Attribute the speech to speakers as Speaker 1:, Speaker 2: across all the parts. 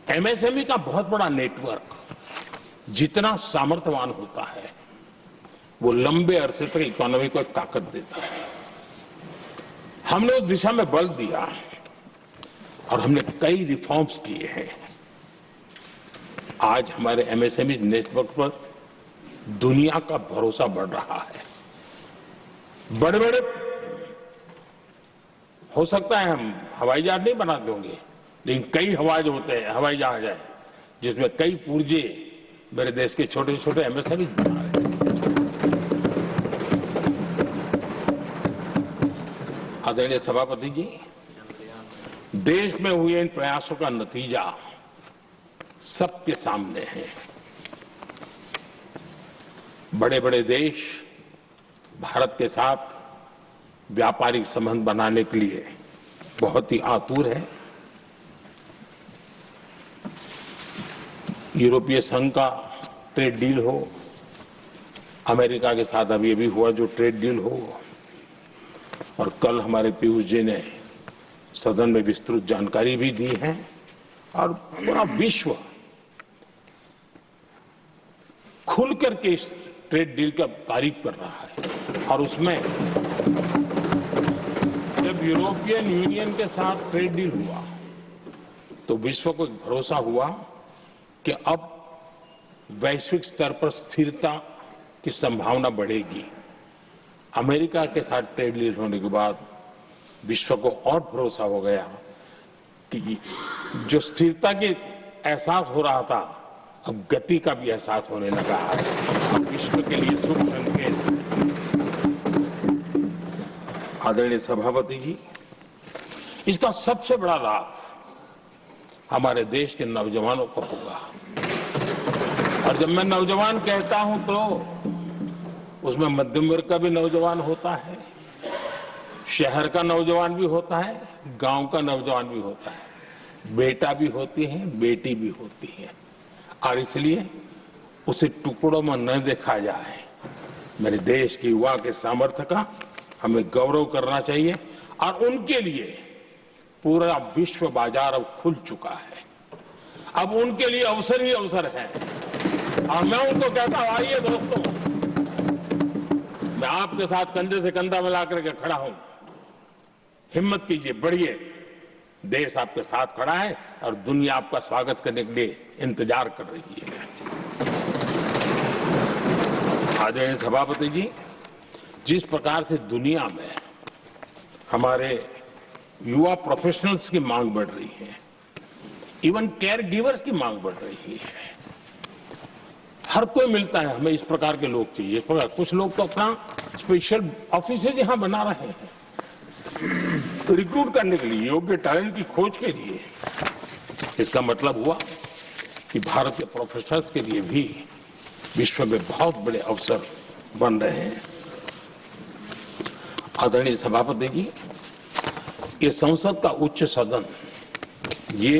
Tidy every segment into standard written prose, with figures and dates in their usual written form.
Speaker 1: MSME का बहुत बड़ा नेटवर्क जितना सामर्थ्यवान होता है वो लंबे अरसे तक इकोनॉमी को एक ताकत देता है। हमने उस दिशा में बल दिया और हमने कई रिफॉर्म्स किए हैं। आज हमारे एमएसएमई नेटवर्क पर दुनिया का भरोसा बढ़ रहा है। बड़े बड़े हो सकता है हम हवाई जहाज नहीं बना देंगे, लेकिन कई हवाई जहाज है जिसमें कई पुर्जे मेरे देश के छोटे छोटे एमएसएमई बना रहे हैं। आदरणीय सभापति जी, देश में हुए इन प्रयासों का नतीजा सबके सामने है। बड़े बड़े देश भारत के साथ व्यापारिक संबंध बनाने के लिए बहुत ही आतुर है। यूरोपीय संघ का ट्रेड डील हो, अमेरिका के साथ अभी हुआ जो ट्रेड डील हो, और कल हमारे पीयूष जी ने सदन में विस्तृत जानकारी भी दी है, और पूरा विश्व खुल करके इस ट्रेड डील का तारीफ कर रहा है। और उसमें जब यूरोपियन यूनियन के साथ ट्रेड डील हुआ तो विश्व को एक भरोसा हुआ कि अब वैश्विक स्तर पर स्थिरता की संभावना बढ़ेगी। अमेरिका के साथ ट्रेड डील होने के बाद विश्व को और भरोसा हो गया कि जो स्थिरता के एहसास हो रहा था अब गति का भी एहसास होने लगा है। अब विश्व के लिए शुभ संकेत। आदरणीय सभापति जी, इसका सबसे बड़ा लाभ हमारे देश के नौजवानों को होगा। और जब मैं नौजवान कहता हूं तो उसमें मध्यम वर्ग का भी नौजवान होता है, शहर का नौजवान भी होता है, गांव का नौजवान भी होता है, बेटा भी होती है, बेटी भी होती है। और इसलिए उसे टुकड़ों में न देखा जाए। मेरे देश के युवा के सामर्थ्य का हमें गौरव करना चाहिए, और उनके लिए पूरा विश्व बाजार अब खुल चुका है। अब उनके लिए अवसर ही अवसर है। और मैं उनको कहता हूं, आइए दोस्तों, मैं आपके साथ कंधे से कंधा मिलाकर के खड़ा हूं। हिम्मत कीजिए, बढ़िए। देश आपके साथ खड़ा है और दुनिया आपका स्वागत करने के लिए इंतजार कर रही है। आदरणीय सभापति जी, जिस प्रकार से दुनिया में हमारे युवा प्रोफेशनल्स की मांग बढ़ रही है, इवन केयर गिवर्स की मांग बढ़ रही है, हर कोई मिलता है हमें इस प्रकार के लोग चाहिए। कुछ लोग तो अपना स्पेशल ऑफिस यहां बना रहे हैं रिक्रूट करने के लिए, योग्य टैलेंट की खोज के लिए। इसका मतलब हुआ कि भारत के प्रोफेशनल्स के लिए भी विश्व में बहुत बड़े अवसर बन रहे हैं। आदरणीय सभापति जी, ये संसद का उच्च सदन ये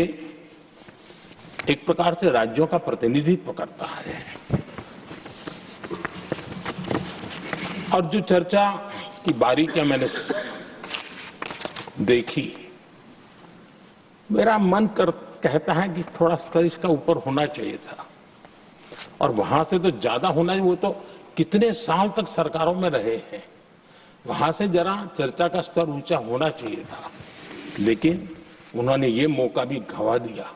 Speaker 1: एक प्रकार से राज्यों का प्रतिनिधित्व करता है। और जो चर्चा की बारीकियां मैंने देखी, मेरा मन कहता है कि थोड़ा स्तर इसका ऊपर होना चाहिए था, और वहां से तो ज्यादा होना चाहिए। वो तो कितने साल तक सरकारों में रहे हैं, वहां से जरा चर्चा का स्तर ऊंचा होना चाहिए था। लेकिन उन्होंने ये मौका भी गंवा दिया।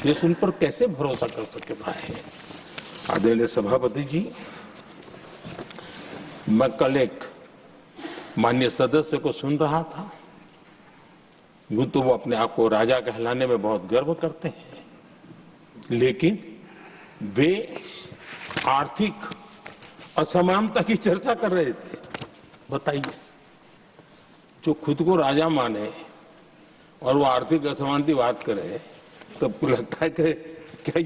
Speaker 1: देश उन पर कैसे भरोसा कर सकता है। आदरणीय सभापति जी, मैं कल एक माननीय सदस्य को सुन रहा था। यूं तो वो अपने आप को राजा कहलाने में बहुत गर्व करते हैं, लेकिन वे आर्थिक असमानता की चर्चा कर रहे थे। बताइए, जो खुद को राजा माने और वो आर्थिक असमानता की बात करे, तो आपको लगता है कि क्या